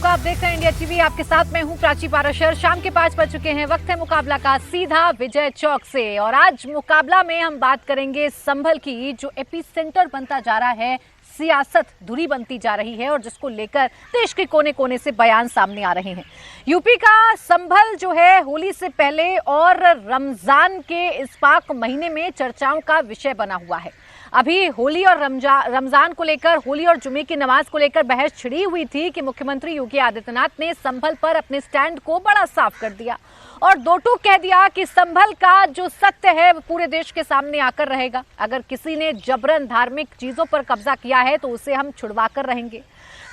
आप देख रहे हैं इंडिया टीवी। आपके साथ मैं हूं प्राची पाराशर। शाम के 5 बज चुके हैं। वक्त है मुकाबला का, सीधा विजय चौक से। और आज मुकाबला में हम बात करेंगे संभल की, जो एपी सेंटर बनता जा रहा है, सियासत धुरी बनती जा रही है और जिसको लेकर देश के कोने कोने से बयान सामने आ रहे हैं। यूपी का संभल जो है, होली से पहले और रमजान के इस पाक महीने में चर्चाओं का विषय बना हुआ है। अभी होली और रमजान को लेकर, होली और जुमे की नमाज को लेकर बहस छिड़ी हुई थी कि मुख्यमंत्री योगी आदित्यनाथ ने संभल पर अपने स्टैंड को बड़ा साफ कर दिया और दो टूक कह दिया कि संभल का जो सत्य है वो पूरे देश के सामने आकर रहेगा। अगर किसी ने जबरन धार्मिक चीजों पर कब्जा किया है तो उसे हम छुड़वा कर रहेंगे।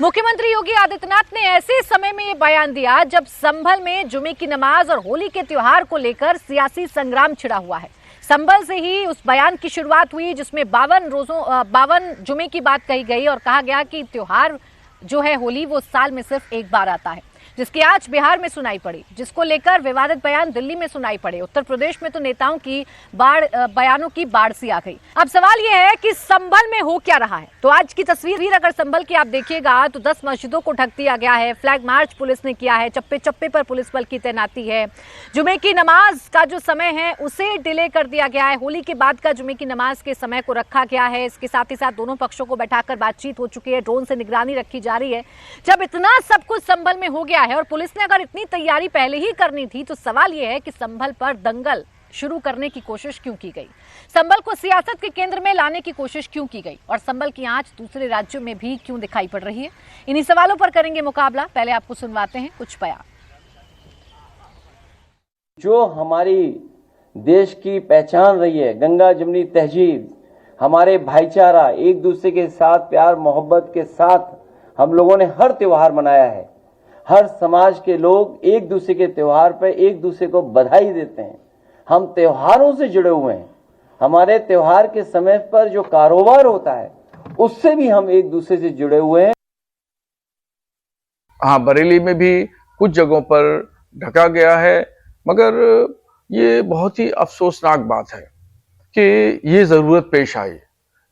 मुख्यमंत्री योगी आदित्यनाथ ने ऐसे समय में ये बयान दिया जब संभल में जुमे की नमाज और होली के त्योहार को लेकर सियासी संग्राम छिड़ा हुआ है। संभल से ही उस बयान की शुरुआत हुई जिसमें 52 जुमे की बात कही गई और कहा गया कि त्योहार जो है होली वो साल में सिर्फ एक बार आता है, जिसकी आज बिहार में सुनाई पड़ी, जिसको लेकर विवादित बयान दिल्ली में सुनाई पड़े। उत्तर प्रदेश में तो नेताओं की बयानों की बाढ़ सी आ गई। अब सवाल यह है कि संभल में हो क्या रहा है। तो आज की तस्वीर अगर संभल की आप देखिएगा तो 10 मस्जिदों को ढक दिया गया है, फ्लैग मार्च पुलिस ने किया है, चप्पे चप्पे पर पुलिस बल की तैनाती है। जुमे की नमाज का जो समय है उसे डिले कर दिया गया है। होली के बाद का जुमे की नमाज के समय को रखा गया है। इसके साथ ही साथ दोनों पक्षों को बैठाकर बातचीत हो चुकी है, ड्रोन से निगरानी रखी जा रही है। जब इतना सब कुछ संभल में हो गया है और पुलिस ने अगर इतनी तैयारी पहले ही करनी थी तो सवाल यह है कि संभल पर दंगल शुरू करने की कोशिश क्यों की गई, संभल को सियासत के केंद्र में लाने की कोशिश क्यों की गई और संभल की आंच दूसरे राज्यों में भी क्यों दिखाई पड़ रही है। इन्हीं सवालों पर करेंगे मुकाबला। पहले आपको सुनवाते हैं कुछ बयान। जो हमारी देश की पहचान रही है, गंगा जमुनी तहजीब, हमारे भाईचारा, एक दूसरे के साथ प्यार मोहब्बत के साथ हम लोगों ने हर त्योहार मनाया है। हर समाज के लोग एक दूसरे के त्योहार पर एक दूसरे को बधाई देते हैं। हम त्योहारों से जुड़े हुए हैं। हमारे त्योहार के समय पर जो कारोबार होता है उससे भी हम एक दूसरे से जुड़े हुए हैं। हाँ, बरेली में भी कुछ जगहों पर ढका गया है, मगर ये बहुत ही अफसोसनाक बात है कि ये जरूरत पेश आई,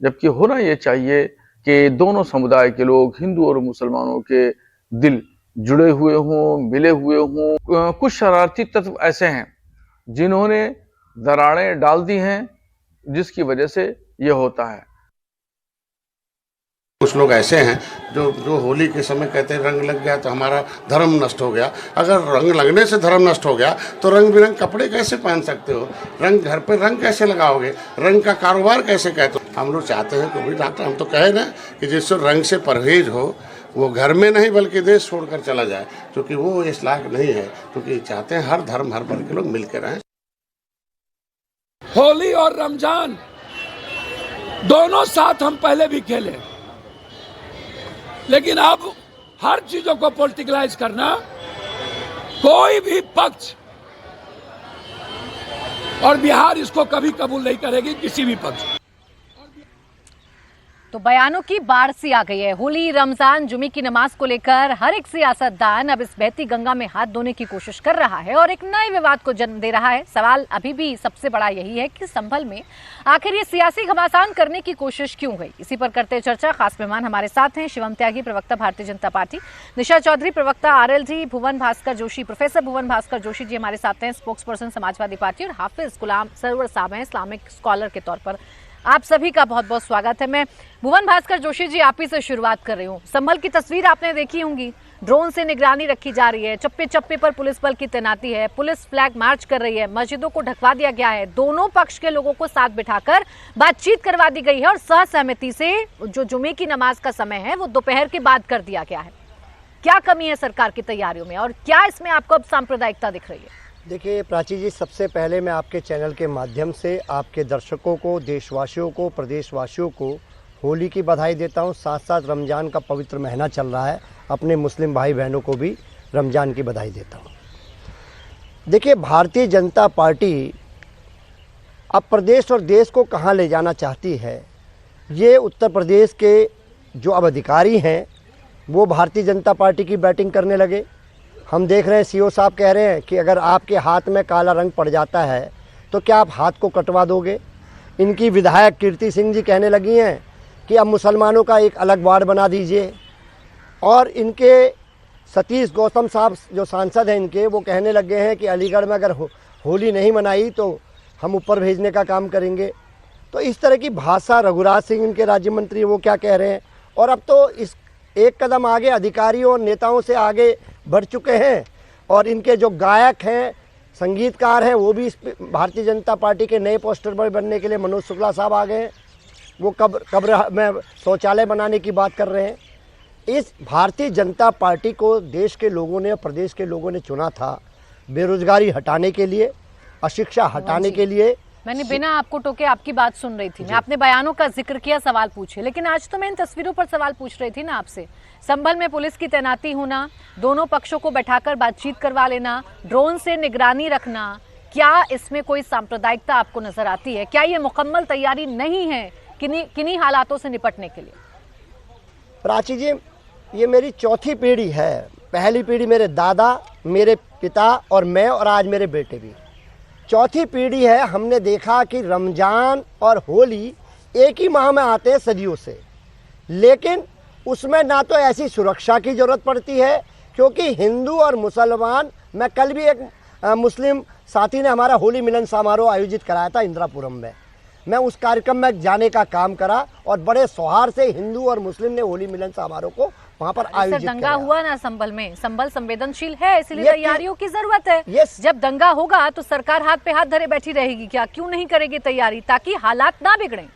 जबकि होना ये चाहिए कि दोनों समुदाय के लोग, हिंदू और मुसलमानों के दिल जुड़े हुए हों, मिले हुए हों। कुछ शरारती तत्व ऐसे हैं जिन्होंने दरारें डाल दी हैं, जिसकी वजह से ये होता है। कुछ लोग ऐसे हैं जो होली के समय कहते हैं रंग लग गया तो हमारा धर्म नष्ट हो गया। अगर रंग लगने से धर्म नष्ट हो गया तो रंग बिरंग कपड़े कैसे पहन सकते हो? रंग घर पे रंग कैसे लगाओगे? रंग का कारोबार कैसे कहते हो? हम लोग चाहते हैं कि डॉक्टर, हम तो कहे ना कि जिससे रंग से परहेज हो वो घर में नहीं बल्कि देश छोड़कर चला जाए, क्योंकि वो इस लायक नहीं है। क्योंकि चाहते हैं हर धर्म हर वर्ग के लोग मिलकर रहें। होली और रमजान दोनों साथ हम पहले भी खेले, लेकिन अब हर चीजों को पॉलिटिकलाइज करना, कोई भी पक्ष, और बिहार इसको कभी कबूल नहीं करेगी, किसी भी पक्ष। तो बयानों की बाढ़ सी आ गई है। होली, रमजान, जुमे की नमाज को लेकर हर एक सियासतदान अब इस बहती गंगा में हाथ धोने की कोशिश कर रहा है और एक नए विवाद को जन्म दे रहा है। सवाल अभी भी सबसे बड़ा यही है कि संभल में आखिर ये सियासी घमासान करने की कोशिश क्यों हुई। इसी पर करते चर्चा। खास मेहमान हमारे साथ हैं शिवम त्यागी, प्रवक्ता भारतीय जनता पार्टी, निशा चौधरी, प्रवक्ता आरएलडी, भुवन भास्कर जोशी, प्रोफेसर भुवन भास्कर जोशी जी हमारे साथ हैं, स्पोक्स पर्सन समाजवादी पार्टी, और हाफिज गुलाम सरवर साहब हैं, इस्लामिक स्कॉलर के तौर पर। आप सभी का बहुत बहुत स्वागत है। मैं भुवन भास्कर जोशी जी आप ही से शुरुआत कर रही हूँ। संभल की तस्वीर आपने देखी होंगी, ड्रोन से निगरानी रखी जा रही है, चप्पे चप्पे पर पुलिस बल की तैनाती है, पुलिस फ्लैग मार्च कर रही है, मस्जिदों को ढकवा दिया गया है, दोनों पक्ष के लोगों को साथ बिठाकर बातचीत करवा दी गई है और सहसहमति से जो जुमे की नमाज का समय है वो दोपहर के बाद कर दिया गया है। क्या कमी है सरकार की तैयारियों में और क्या इसमें आपको अब सांप्रदायिकता दिख रही है? देखिए प्राची जी, सबसे पहले मैं आपके चैनल के माध्यम से आपके दर्शकों को, देशवासियों को, प्रदेशवासियों को होली की बधाई देता हूं। साथ साथ रमज़ान का पवित्र महीना चल रहा है, अपने मुस्लिम भाई बहनों को भी रमज़ान की बधाई देता हूं। देखिए, भारतीय जनता पार्टी अब प्रदेश और देश को कहां ले जाना चाहती है, ये उत्तर प्रदेश के जो अब अधिकारी हैं वो भारतीय जनता पार्टी की बैटिंग करने लगे। हम देख रहे हैं सीओ साहब कह रहे हैं कि अगर आपके हाथ में काला रंग पड़ जाता है तो क्या आप हाथ को कटवा दोगे। इनकी विधायक कीर्ति सिंह जी कहने लगी हैं कि अब मुसलमानों का एक अलग वार्ड बना दीजिए। और इनके सतीश गौतम साहब जो सांसद हैं इनके, वो कहने लग गए हैं कि अलीगढ़ में अगर होली नहीं मनाई तो हम ऊपर भेजने का काम करेंगे। तो इस तरह की भाषा, रघुराज सिंह इनके राज्य मंत्री वो क्या कह रहे हैं। और अब तो इस एक कदम आगे अधिकारियों और नेताओं से आगे बढ़ चुके हैं। और इनके जो गायक हैं, संगीतकार हैं, वो भी इस भारतीय जनता पार्टी के नए पोस्टर बॉय बनने के लिए मनोज शुक्ला साहब आ गए हैं। वो कब्र में शौचालय बनाने की बात कर रहे हैं। इस भारतीय जनता पार्टी को देश के लोगों ने, प्रदेश के लोगों ने चुना था बेरोजगारी हटाने के लिए, अशिक्षा हटाने के लिए। मैंने बिना आपको टोके आपकी बात सुन रही थी। मैं आपने बयानों का जिक्र किया, सवाल पूछे, लेकिन आज तो मैं इन तस्वीरों पर सवाल पूछ रही थी ना आपसे। संभल में पुलिस की तैनाती होना, दोनों पक्षों को बैठाकर बातचीत करवा लेना, ड्रोन से निगरानी रखना, क्या इसमें कोई सांप्रदायिकता आपको नजर आती है? क्या ये मुकम्मल तैयारी नहीं है किन्हीं हालातों से निपटने के लिए? प्राची जी, ये मेरी चौथी पीढ़ी है। पहली पीढ़ी मेरे दादा, मेरे पिता और मैं, और आज मेरे बेटे भी। चौथी पीढ़ी है। हमने देखा कि रमजान और होली एक ही माह में आते हैं सदियों से, लेकिन उसमें ना तो ऐसी सुरक्षा की ज़रूरत पड़ती है, क्योंकि हिंदू और मुसलमान, मैं कल भी एक मुस्लिम साथी ने हमारा होली मिलन समारोह आयोजित कराया था इंदिरापुरम में। मैं उस कार्यक्रम में जाने का काम करा और बड़े सौहार्द से हिंदू और मुस्लिम ने होली मिलन समारोह को वहां पर आयोजित दंगा कराया। हुआ ना संभल में, संभल संवेदनशील है, इसलिए तैयारियों की जरूरत है। Yes। जब दंगा होगा तो सरकार हाथ पे हाथ धरे बैठी रहेगी क्या? क्यों नहीं करेगी तैयारी, ताकि हालात ना बिगड़े?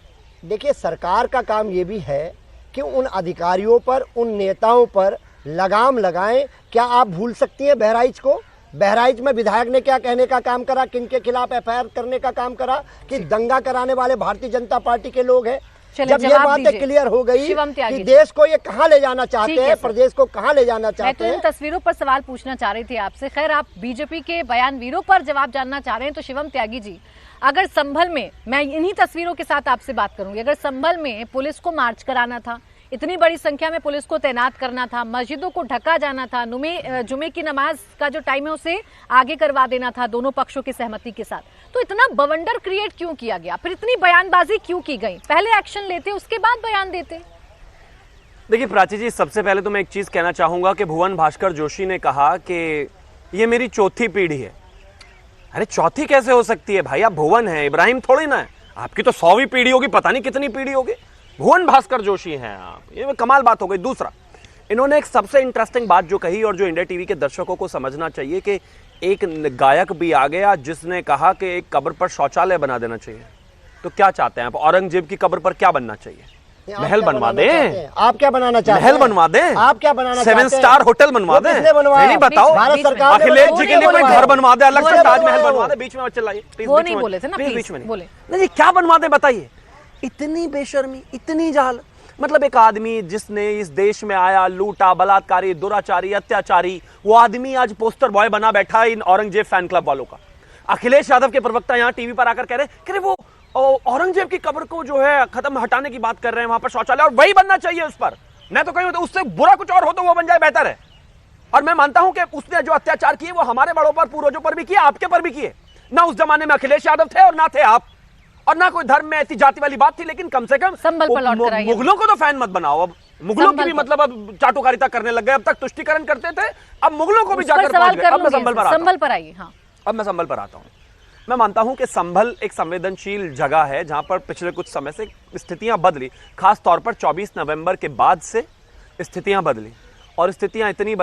देखिए, सरकार का काम ये भी है कि उन अधिकारियों पर, उन नेताओं पर लगाम लगाएं। क्या आप भूल सकती हैं बहराइच को? बहराइच में विधायक ने क्या कहने का काम करा, किनके खिलाफ एफआईआर करने का काम करा कि दंगा कराने वाले भारतीय जनता पार्टी के लोग हैं। जब ये बातें क्लियर हो गई कि देश को ये कहाँ ले जाना चाहते हैं, प्रदेश को कहाँ ले जाना चाहते हैं। मैं तो इन तस्वीरों पर सवाल पूछना चाह रही थी आपसे। खैर, आप बीजेपी के बयानवीरों पर जवाब जानना चाह रहे हैं, तो शिवम त्यागी जी, अगर संभल में, मैं इन्हीं तस्वीरों के साथ आपसे बात करूंगी, अगर संभल में पुलिस को मार्च कराना था, इतनी बड़ी संख्या में पुलिस को तैनात करना था, मस्जिदों को ढका जाना था, जुमे की नमाज का जो टाइम है उसे आगे करवा देना था दोनों पक्षों की सहमति के साथ, तो इतना बवंडर क्रिएट क्यों किया गया? फिर इतनी बयानबाजी क्यों की गई? पहले एक्शन लेते, उसके बाद बयान देते। देखिए प्राची जी, सबसे पहले तो मैं एक चीज कहना चाहूंगा कि भुवन भास्कर जोशी ने कहा कि ये मेरी चौथी पीढ़ी है। अरे चौथी कैसे हो सकती है भाई? आप भुवन है, इब्राहिम थोड़ी ना है। आपकी तो 100वीं पीढ़ी होगी, पता नहीं कितनी पीढ़ी होगी। भुवन भास्कर जोशी हैं आप, ये कमाल बात हो गई। दूसरा, इन्होंने एक सबसे इंटरेस्टिंग बात जो कही, और जो इंडिया टीवी के दर्शकों को समझना चाहिए, कि एक गायक भी आ गया जिसने कहा कि एक कब्र पर शौचालय बना देना चाहिए। तो क्या चाहते हैं आप? औरंगजेब की कब्र पर क्या बनना चाहिए? महल बनवा दें? आप क्या बनाना चाहते हैं? महल बनवा दें? आप क्या बनाना चाहते हैं? 7 स्टार होटल बनवा दें? नहीं बताओ। भारत सरकार अखिलेश जी के लिए कोई घर बनवा दे, अलग से ताजमहल बनवा दे। बीच में चिल्लाइए, वो नहीं बोले थे ना, बीच में बोले नहीं, क्या बनवा दे बताइए? इतनी बेशर्मी, इतनी जाल। मतलब एक आदमी जिसने इस देश में आया, लूटा, बलात्कारी, दुराचारी, अत्याचारी, वो आदमी आज पोस्टर बॉय बना बैठा है इन औरंगजेब फैन क्लब वालों का। अखिलेश यादव के प्रवक्ता यहाँ टीवी पर आकर कह रहे हैं कि वो औरंगजेब की कब्र को जो है खत्म हटाने की बात कर रहे हैं, वहां पर शौचालय और वही बनना चाहिए उस पर। मैं तो कहूं उससे बुरा कुछ और हो तो वो बन जाए, बेहतर है। और मैं मानता हूं कि उसने जो अत्याचार किए वो हमारे बड़ों पर, पूर्वजों पर भी किए, आपके पर भी किए। ना उस जमाने में अखिलेश यादव थे और ना थे आप, और ना कोई धर्म में ऐसी जाति वाली बात थी, लेकिन कम से कम मुगलों को तो फैन मत बनाओ। अब मुगलों की भी मतलब अब चाटुकारिता करने लग गए। अब तक तुष्टिकरण करते थे, अब मुगलों को भी जाकर पहुंच गए। अब मैं संभल पर आइए। हाँ, अब मैं संभल पर आता हूं। मैं मानता हूं कि संभल एक संवेदनशील जगह है जहां पर पिछले कुछ समय से स्थितियां बदली, खास तौर पर 24 नवंबर के बाद से स्थितियां बदली। और स्थितियां इतनी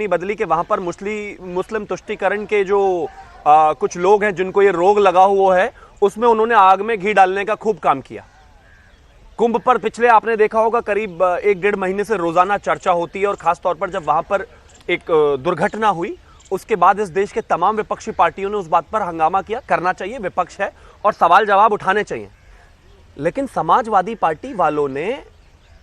बदली कि वहां पर मुस्लिम तुष्टिकरण के जो कुछ लोग हैं जिनको ये रोग लगा हुआ है, उसमें उन्होंने आग में घी डालने का खूब काम किया। कुंभ पर पिछले आपने देखा होगा करीब 1-1.5 महीने से रोजाना चर्चा होती है, और खास तौर पर जब वहां पर एक दुर्घटना हुई, उसके बाद इस देश के तमाम विपक्षी पार्टियों ने उस बात पर हंगामा किया। करना चाहिए, विपक्ष है और सवाल जवाब उठाने चाहिए। लेकिन समाजवादी पार्टी वालों ने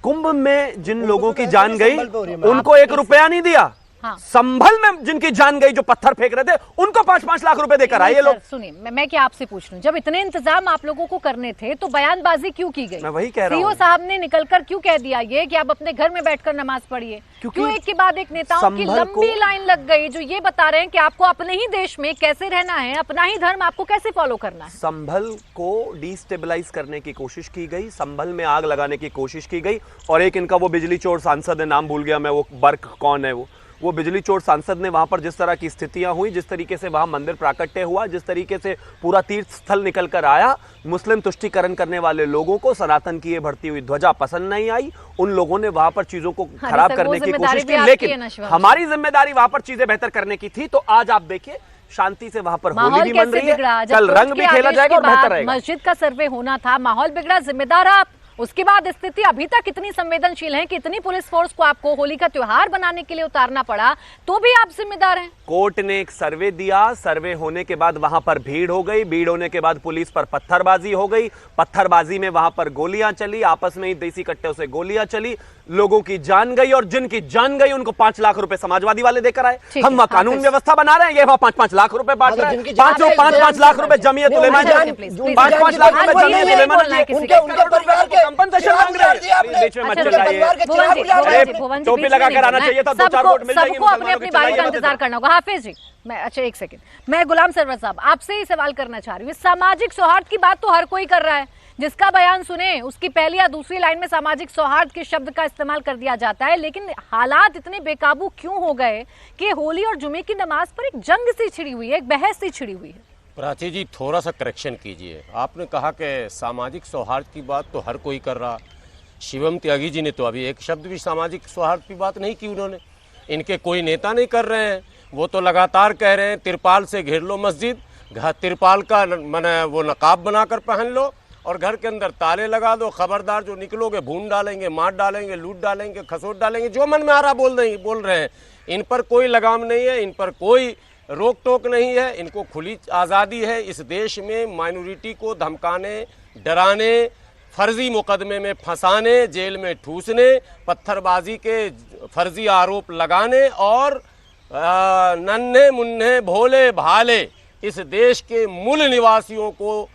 कुंभ में जिन लोगों की जान गई उनको 1 रुपया नहीं दिया। हाँ। संभल में जिनकी जान गई, जो पत्थर फेंक रहे थे, उनको 5-5 लाख रुपए देकर आए ये लोग। सुनिए, मैं क्या आपसे पूछ लूं, जब इतने इंतजाम आप लोगों को करने थे तो बयानबाजी क्यों की गई? मैं वही कह रहा हूं। सीओ साहब ने निकलकर क्यों कह दिया ये कि आप अपने घर में बैठकर नमाज पढ़िए? क्यों एक के बाद एक नेताओं की लंबी लाइन लग गई जो ये बता रहे हैं कि आपको अपने ही देश में कैसे रहना है, अपना ही धर्म आपको कैसे फॉलो करना है? संभल को डिस्टेबलाइज करने की कोशिश की गई, संभल में आग लगाने की कोशिश की गई। और एक इनका वो बिजली चोर सांसद है, नाम भूल गया मैं, वो बर्क कौन है, वो वो बिजली चोर सांसद ने वहां पर जिस तरह की स्थितियां हुई, जिस तरीके से वहां मंदिर प्राकट्य हुआ, जिस तरीके से पूरा तीर्थ स्थल निकल कर आया, मुस्लिम तुष्टीकरण करने वाले लोगों को सनातन की ये बढ़ती हुई ध्वजा पसंद नहीं आई। उन लोगों ने वहां पर चीजों को खराब करने की कोशिश की, लेकिन हमारी जिम्मेदारी वहां पर चीजें बेहतर करने की थी। तो आज आप देखिए शांति से वहां पर होली भी मन रही है, कल रंग भी खेला जाएगा और बेहतर रहेगा। मस्जिद का सर्वे होना था, माहौल बिगड़ा, जिम्मेदार आप। उसके बाद स्थिति अभी तक इतनी संवेदनशील है कि इतनी पुलिस फोर्स को आपको होली का त्योहार बनाने के लिए उतारना पड़ा, तो भी आप जिम्मेदार हैं। कोर्ट ने एक सर्वे दिया, सर्वे होने के बाद वहां पर भीड़ हो गई, भीड़ होने के बाद पुलिस पर पत्थरबाजी हो गई, पत्थरबाजी में वहां पर गोलियां चली, आपस में ही देसी कट्टों से गोलियां चली, लोगों की जान गई, और जिनकी जान गई उनको 5 लाख रुपए समाजवादी वाले देकर आए। हम वहां कानून व्यवस्था बना रहे हैं, ये वहां 5-5 लाख रुपए बांट रहे हैं। 5-5 लाख रुपए जमीयत उलेमा ने, 5-5 लाख रुपए जमीयत उलेमा ने, उनके परिवार के कंपनसेशन मांग रहे हैं। बीच में मत चलाइए, टोपी लगाकर आना चाहिए था, 2-4 वोट मिल जाएंगे। सबको अपनी अपनी बारी का इंतजार करना होगा। हाफिज जी, मैं अच्छा एक सेकंड, मैं गुलाम सरवर साहब आपसे ही सवाल करना चाह रही हूँ। सामाजिक सौहार्द की बात तो हर कोई कर रहा है, जिसका बयान सुने उसकी पहली या दूसरी लाइन में सामाजिक सौहार्द के शब्द का इस्तेमाल कर दिया जाता है, लेकिन हालात इतने बेकाबू क्यों हो गए कि होली और जुमे की नमाज पर एक जंग सी छिड़ी हुई है, एक बहस सी छिड़ी हुई है? प्राची जी, थोड़ा सा करेक्शन कीजिए। आपने कहा कि सामाजिक सौहार्द की बात तो हर कोई कर रहा, शिवम त्यागी जी ने तो अभी एक शब्द भी सामाजिक सौहार्द की बात नहीं की उन्होंने। इनके कोई नेता नहीं कर रहे हैं, वो तो लगातार कह रहे हैं तिरपाल से घेर लो मस्जिद, तिरपाल का माने वो नकाब बनाकर पहन लो और घर के अंदर ताले लगा दो, खबरदार जो निकलोगे भून डालेंगे, मार डालेंगे, लूट डालेंगे, खसोट डालेंगे, जो मन में आ रहा बोल रहे हैं। इन पर कोई लगाम नहीं है, इन पर कोई रोक टोक नहीं है, इनको खुली आज़ादी है इस देश में माइनॉरिटी को धमकाने, डराने, फर्जी मुकदमे में फंसाने, जेल में ठूसने, पत्थरबाजी के फर्जी आरोप लगाने और नन्हे मुन्ने भोले भाले इस देश के मूल निवासियों को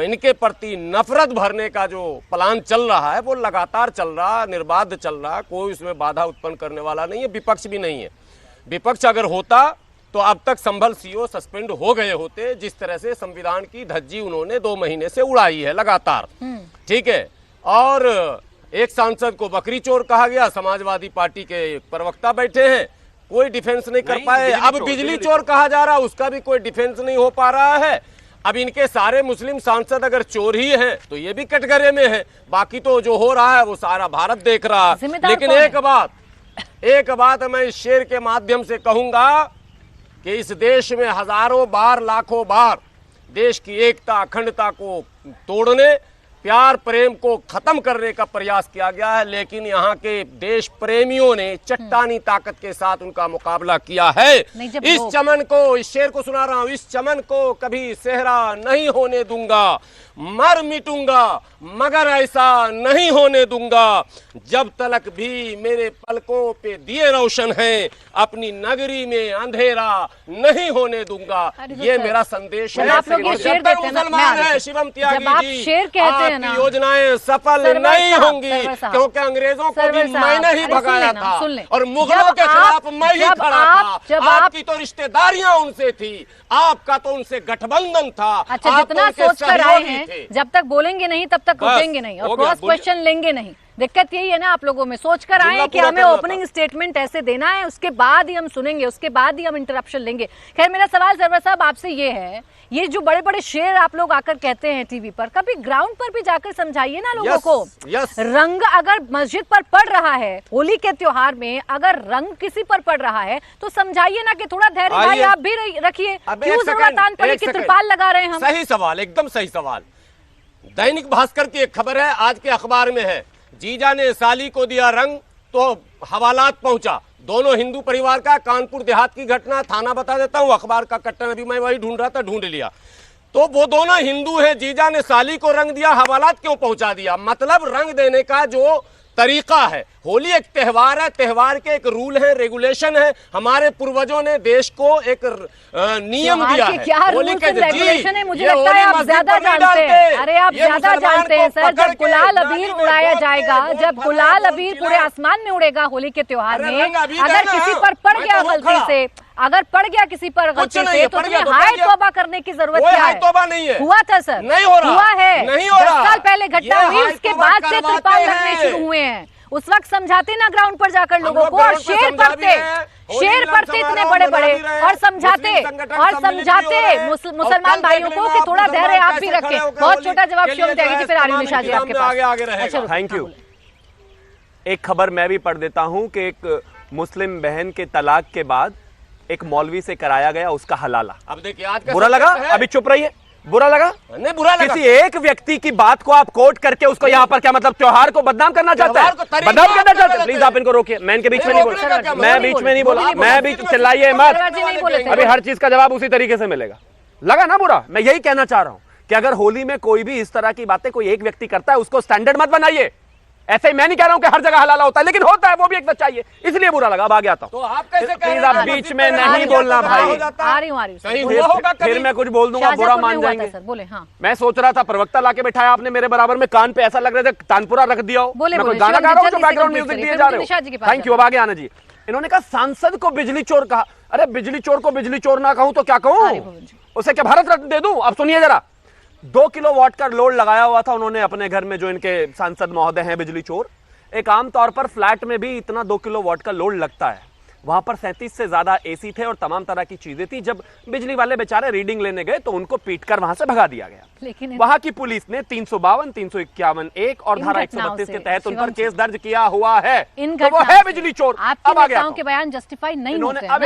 इनके प्रति नफरत भरने का जो प्लान चल रहा है वो लगातार चल रहा, निर्बाध चल रहा, कोई उसमें बाधा उत्पन्न करने वाला नहीं है, विपक्ष भी नहीं है। विपक्ष अगर होता तो अब तक संभल सीओ सस्पेंड हो गए होते, जिस तरह से संविधान की धज्जी उन्होंने 2 महीने से उड़ाई है लगातार, ठीक है। और एक सांसद को बकरी चोर कहा गया, समाजवादी पार्टी के प्रवक्ता बैठे हैं, कोई डिफेंस नहीं कर पाए। अब बिजली चोर कहा जा रहा, उसका भी कोई डिफेंस नहीं हो पा रहा है। अब इनके सारे मुस्लिम सांसद अगर चोर ही हैं तो ये भी कटघरे में है, बाकी तो जो हो रहा है वो सारा भारत देख रहा है। लेकिन एक बात मैं इस शेर के माध्यम से कहूंगा कि इस देश में हजारों बार, लाखों बार देश की एकता, अखंडता को तोड़ने, प्यार प्रेम को खत्म करने का प्रयास किया गया है, लेकिन यहाँ के देश प्रेमियों ने चट्टानी ताकत के साथ उनका मुकाबला किया है। इस चमन को, इस शेर को सुना रहा हूं, इस चमन को कभी सेहरा नहीं होने दूंगा, मर मिटूंगा मगर ऐसा नहीं होने दूंगा, जब तलक भी मेरे पलकों पे दिए रोशन हैं, अपनी नगरी में अंधेरा नहीं होने दूंगा। ये मेरा संदेश है। आप लोग ये शेर देते हैं मुसलमान है शिवम त्यागी जी, शेर कहते हैं ना, योजनाएं सफल नहीं होंगी क्योंकि अंग्रेजों को भी मैंने ही भगाया था और मुगलों के खिलाफ मैं ही खड़ा था। आपकी तो रिश्तेदारियां उनसे थी, आपका तो उनसे गठबंधन था। अच्छा, जितना सोच कर आए हैं, जब तक बोलेंगे नहीं तब तक रुकेंगे नहीं और क्रॉस क्वेश्चन लेंगे नहीं। दिक्कत यही है ना, आप लोगों में सोच कर आए कि हमें ओपनिंग स्टेटमेंट ऐसे देना है, उसके बाद ही हम सुनेंगे, उसके बाद ही हम इंटरप्शन लेंगे। खैर, मेरा सवाल सरवर साहब आपसे ये है, ये जो बड़े बड़े शेर आप लोग आकर कहते हैं टीवी पर, कभी ग्राउंड पर भी जाकर समझाइए ना लोगों को। रंग अगर मस्जिद पर पड़ रहा है, होली के त्योहार में अगर रंग किसी पर पड़ रहा है तो समझाइए ना कि थोड़ा धैर्य भाई आप भी रखिए, क्यों जरूरत आन पड़े कि त्रिपाल लगा रहे हैं हम। सही सवाल, एकदम सही सवाल। दैनिक भास्कर की एक खबर है, आज के अखबार में है, जीजा ने साली को दिया रंग तो हवालात पहुंचा, दोनों हिंदू परिवार का, कानपुर देहात की घटना, थाना बता देता हूं, अखबार का कट्टर अभी मैं वही ढूंढ रहा था, ढूंढ लिया। तो वो दोनों हिंदू हैं, जीजा ने साली को रंग दिया, हवालात क्यों पहुंचा दिया? मतलब रंग देने का जो तरीका है, होली एक त्योहार है, त्योहार के एक रूल है, रेगुलेशन है, हमारे पूर्वजों ने देश को एक नियम दिया है। क्या रूल्स एंड रेगुलेशन है? मुझे लगता है आप ज्यादा जानते हैं। अरे आप ज्यादा जानते हैं सर। जब गुलाल अबीर उड़ाया जाएगा, जब गुलाल अबीर पूरे आसमान में उड़ेगा होली के त्योहार में, अगर किसी पर पड़ गया गलती से, अगर पड़ गया किसी पर गलती से, तो तुम्हें हाय तौबा करने की जरूरत क्या है? तौबा नहीं है, हुआ था सर, नहीं हो रहा, हुआ है, नहीं हो रहा। 10 साल पहले घटना हुई, उसके बाद से त्रिपाल लगने शुरू हुए हैं। उस वक्त समझाते ना ग्राउंड पर जाकर लोगों को, और शेर पढ़ते इतने बड़े बड़े और समझाते मुसलमान भाइयों को कि थोड़ा धैर्य आप भी रखें। बहुत छोटा जवाब शिवम त्यागी जी, फिर आ रही हूं निशा जी आपके पास। Thank you. एक खबर मैं भी पढ़ देता हूं कि एक मुस्लिम बहन के तलाक के बाद एक मौलवी से कराया गया उसका हलाला। अब देखिए आज बुरा लगा? अभी चुप रहिए। बुरा लगा? नहीं बुरा लगा। किसी एक व्यक्ति की बात को आप कोट करके उसको यहाँ पर क्या मतलब त्योहार को बदनाम करना चाहते हैं? बदनाम करना चाहते हैं? प्लीज आप इनको रोकिए। मैं इनके बीच में नहीं बोला, मैं बीच में नहीं बोला, मैं बीच चिल्लाइए मत। अभी हर चीज का जवाब उसी तरीके से मिलेगा। लगा ना बुरा? मैं यही कहना चाह रहा हूं कि अगर होली में कोई भी इस तरह की बातें कोई एक व्यक्ति करता है उसको स्टैंडर्ड मत बनाइए। ऐसे ही मैं नहीं कह रहा हूं कि हर जगह हलाला होता है, लेकिन होता है, वो भी एक सच्चाई है, इसलिए बुरा लगा। अब आगे आता हूं। तो आप कैसे कह प्लीज रहे आप हैं? बीच में नहीं बोलना भाई। आ रही हूँ कहीं हुआ होगा फिर मैं कुछ बोल दूंगा, बुरा मान जाएंगे। सर बोले। हाँ मैं सोच रहा था प्रवक्ता लाके बैठाया आपने मेरे बराबर में, कान पे ऐसा लग रहा था तानपुरा रख दिया हो। बोले, मैं बोले, कोई गाना शिवम गा जी, रहा हूँ जो जल्दी से बैकग्राउंड complete म्यूजिक करिए, दिए फिर जा रहे निशा जी के हो। पास थैंक यू। अब आगे आना जी। इन्होंने कहा सांसद को बिजली चोर कहा। अरे बिजली चोर को बिजली चोर ना कहूं तो क्या कहूं? उसे क्या भारत रत्न दे दूं? अब सुनिए जरा। 2 किलोवाट का लोड लगाया हुआ था उन्होंने अपने घर में, जो इनके सांसद महोदय हैं बिजली चोर। एक आम तौर पर फ्लैट में भी इतना 2 किलोवाट का लोड लगता है। वहां पर 37 से ज्यादा एसी थे और तमाम तरह की चीजें थी। जब बिजली वाले बेचारे रीडिंग लेने गए तो उनको पीटकर वहां से भगा दिया गया। लेकिन वहां की पुलिस ने 352, 351 एक और धारा 132 के तहत उन पर केस दर्ज किया हुआ है। तो वो है बिजली चोर। अब आ गया के बयान जस्टिफाई नहीं होते हैं अब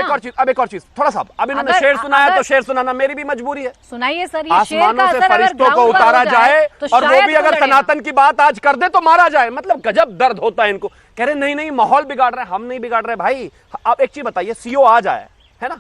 एक और चीज थोड़ा सा। अब इन्होंने शेर सुनाया तो शेर सुनाना मेरी भी मजबूरी है। सुनाइए सर, ये आसमानों से फरिश्तों को उतारा जाए और वो भी अगर सनातन की बात आज कर दे तो मारा जाए। मतलब गजब दर्द होता है इनको। कह रहे नहीं नहीं माहौल बिगाड़ रहे हैं। हम नहीं बिगाड़ रहे भाई। आप एक चीज बताइए, सीओ आज आया है ना?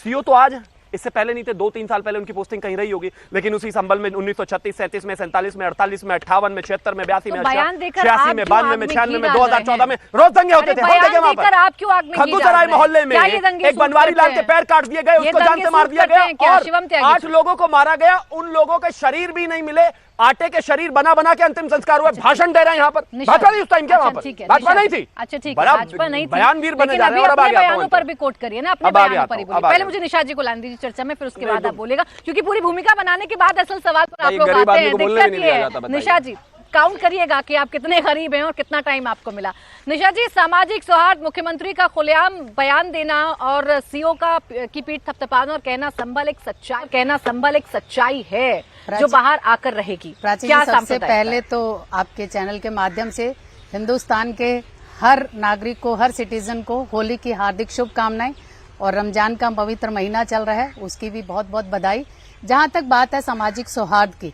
सीओ तो आज, इससे पहले नहीं थे। 2-3 साल पहले उनकी पोस्टिंग कहीं रही होगी, लेकिन उसी संबल में 1936, 37 में, 47 में, 48 में, 58 में, 76 में, 82 में, 86 में, 92 में, 96 में, 2014 में रोज दंगे होते थे। हम देखे वहां पर खद्दूसराय मोहल्ले में एक बनवारी लाल के पैर काट दिए गए, उसको जान से मार दिया गया और 8 लोगों को मारा गया। उन लोगों के शरीर भी नहीं मिले, आटे के शरीर बना बना के अंतिम संस्कार हुआ। भाषण दे रहे हैं यहाँ पर। भाजपा नहीं उस टाइम क्या वहां पर? भाजपा नहीं थी। अच्छा ठीक है, बड़ा भाजपा नहीं थी, बयानवीर बने जा रहे हैं। और अब अपने आगे बयानों पर भी कोट करिए ना, अपने बयानों पर ही बोलिए। पहले मुझे निशा जी को लाने दीजिए चर्चा में, फिर उसके बाद आप बोलेगा, क्योंकि पूरी भूमिका बनाने के बाद असल सवाल पर आप लोग आते हैं। दिक्कत ये है निशा जी, काउंट करिएगा कि आप कितने गरीब हैं और कितना टाइम आपको मिला। निशा जी, सामाजिक सौहार्द, मुख्यमंत्री का खुलेआम बयान देना और सीओ की पीठ थपथपाना और कहना संभल एक सच्चाई है जो बाहर आकर रहेगी। क्या सबसे पहले तो आपके चैनल के माध्यम से हिंदुस्तान के हर नागरिक को, हर सिटीजन को होली की हार्दिक शुभकामनाएं। और रमजान का पवित्र महीना चल रहा है, उसकी भी बहुत बहुत बधाई। जहां तक बात है सामाजिक सौहार्द की,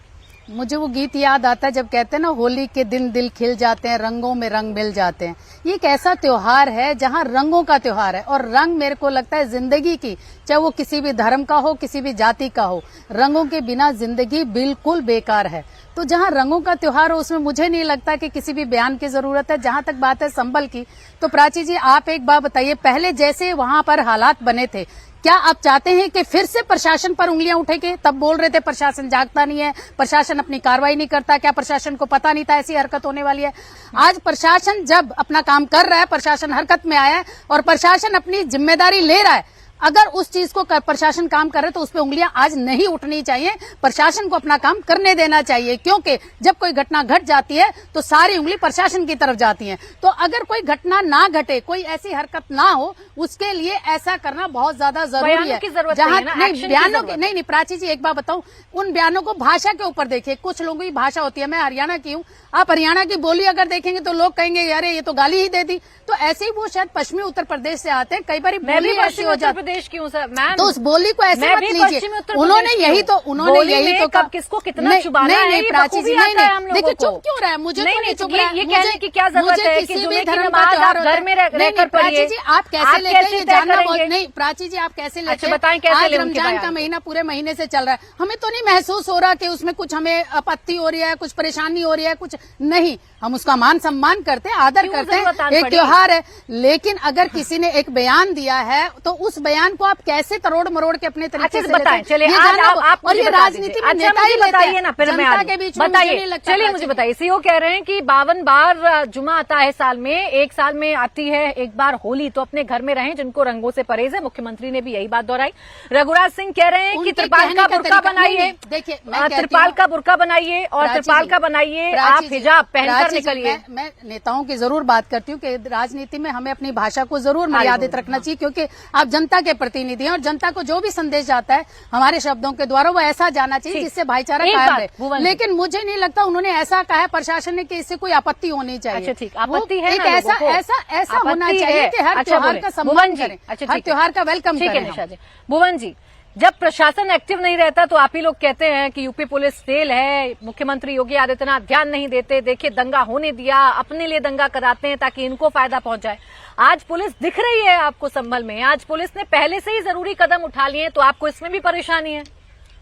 मुझे वो गीत याद आता है जब कहते हैं ना, होली के दिन दिल खिल जाते हैं, रंगों में रंग मिल जाते हैं। ये एक ऐसा त्योहार है जहां रंगों का त्योहार है, और रंग मेरे को लगता है जिंदगी की, चाहे वो किसी भी धर्म का हो, किसी भी जाति का हो, रंगों के बिना जिंदगी बिल्कुल बेकार है। तो जहां रंगों का त्योहार हो उसमें मुझे नहीं लगता कि किसी भी बयान की जरूरत है। जहां तक बात है संभल की, तो प्राची जी आप एक बात बताइए, पहले जैसे वहां पर हालात बने थे, क्या आप चाहते हैं कि फिर से प्रशासन पर उंगलियां उठेंगे? तब बोल रहे थे प्रशासन जागता नहीं है, प्रशासन अपनी कार्रवाई नहीं करता। क्या प्रशासन को पता नहीं था ऐसी हरकत होने वाली है? आज प्रशासन जब अपना काम कर रहा है, प्रशासन हरकत में आया है और प्रशासन अपनी जिम्मेदारी ले रहा है, अगर उस चीज को प्रशासन काम कर रहे तो उस पर उंगलियां आज नहीं उठनी चाहिए। प्रशासन को अपना काम करने देना चाहिए, क्योंकि जब कोई घटना घट जाती है तो सारी उंगली प्रशासन की तरफ जाती है। तो अगर कोई घटना ना घटे, कोई ऐसी हरकत ना हो, उसके लिए ऐसा करना बहुत ज्यादा जरूरी है। जहां नहीं बयानों की नहीं प्राची जी एक बात बताऊं, उन बयानों को भाषा के ऊपर देखिए। कुछ लोगों की भाषा होती है, मैं हरियाणा की हूं, आप हरियाणा की बोली अगर देखेंगे तो लोग कहेंगे अरे ये तो गाली ही दे दी। तो ऐसे ही वो शायद पश्चिमी उत्तर प्रदेश से आते हैं, कई बार बोली ऐसी हो जाती है तो उस बोली को ऐसे मत लीजिए। उन्होंने यही तो कब किसको कितना छुपाना है, नहीं प्राची जी नहीं, देखिए चुप क्यों रहा है? मुझे तो नहीं चुप रहा है। ये कहने की क्या जरूरत है कि किसी भी धर्म का त्योहार घर में रहकर प्राची जी आप कैसे लेते हैं ये जानना बहुत नहीं। प्राची जी आप कैसे लेते हैं? बताएं कैसे? आज रमजान का महीना पूरे महीने से चल रहा है, हमें तो नहीं महसूस हो रहा कि उसमें कुछ हमें आपत्ति हो रही है, कुछ परेशानी हो रही है, कुछ नहीं। हम उसका मान सम्मान करते हैं, आदर करते हैं, एक त्योहार है। लेकिन अगर किसी ने एक बयान दिया है तो उस बयान बयान को आप कैसे तरोड़ मरोड़ के अपने तरीके से बताएं, लेते हैं, चलिए ये आज जानना आप और ये मुझे बता राजनीति दीजिए। में अच्छा, नेता ही मुझे लेते बताइए हैं ना, फिर मैं जनता आज के बीच में मुझे नहीं बताइए, लगता चलिए मुझे बताइए। सीओ कह रहे हैं कि 52 बार जुमा आता है साल में, एक साल में आती है एक बार होली, तो अपने घर में रहें, जिनको रंगों से परहेज है। मुख्यमंत्री ने भी यही बात दोहराई। रघुराज सिंह कह रहे हैं कि उनके त्रिपाल कहने का का बुर्का तरीका बनाइए, देखिए, मैं कहती त्रिपाल हूँ- का बुर्का बनाइए और प्राची त्रिपाल जी, का बनाइए, प्राची आप जी, हिजाब पहनकर प्राची जी, निकलिए। मैं नेताओं की जरूर बात करती हूँ कि राजनीति में हमें अपनी भाषा को जरूर मर्यादित रखना चाहिए, क्योंकि आप जनता के प्रतिनिधि हैं और जनता को जो भी संदेश जाता है हमारे शब्दों के द्वारा वो ऐसा जाना चाहिए जिससे भाईचारा एक कायम बात, रहे। भुवन जी। लेकिन मुझे नहीं लगता उन्होंने ऐसा कहा है प्रशासन ने कि इससे कोई आपत्ति होनी चाहिए। अच्छा ठीक, वो आपत्ति है एक ना ऐसा लोगों को? ऐसा होना आपत्ति चाहिए है। कि हर अच्छा, त्योहार बोले। का भुवन सम्मान जी, करें, अच्छा, हर ठीक है। त्योहार का वेलकम ठीक है करें। निशा जी। भुवन जी, जब प्रशासन एक्टिव नहीं रहता तो आप ही लोग कहते हैं कि यूपी पुलिस फेल है, मुख्यमंत्री योगी आदित्यनाथ ध्यान नहीं देते, देखिए दंगा होने दिया, अपने लिए दंगा कराते हैं ताकि इनको फायदा पहुंच जाए। आज पुलिस दिख रही है आपको संभल में, आज पुलिस ने पहले से ही जरूरी कदम उठा लिए हैं, तो आपको इसमें भी परेशानी है?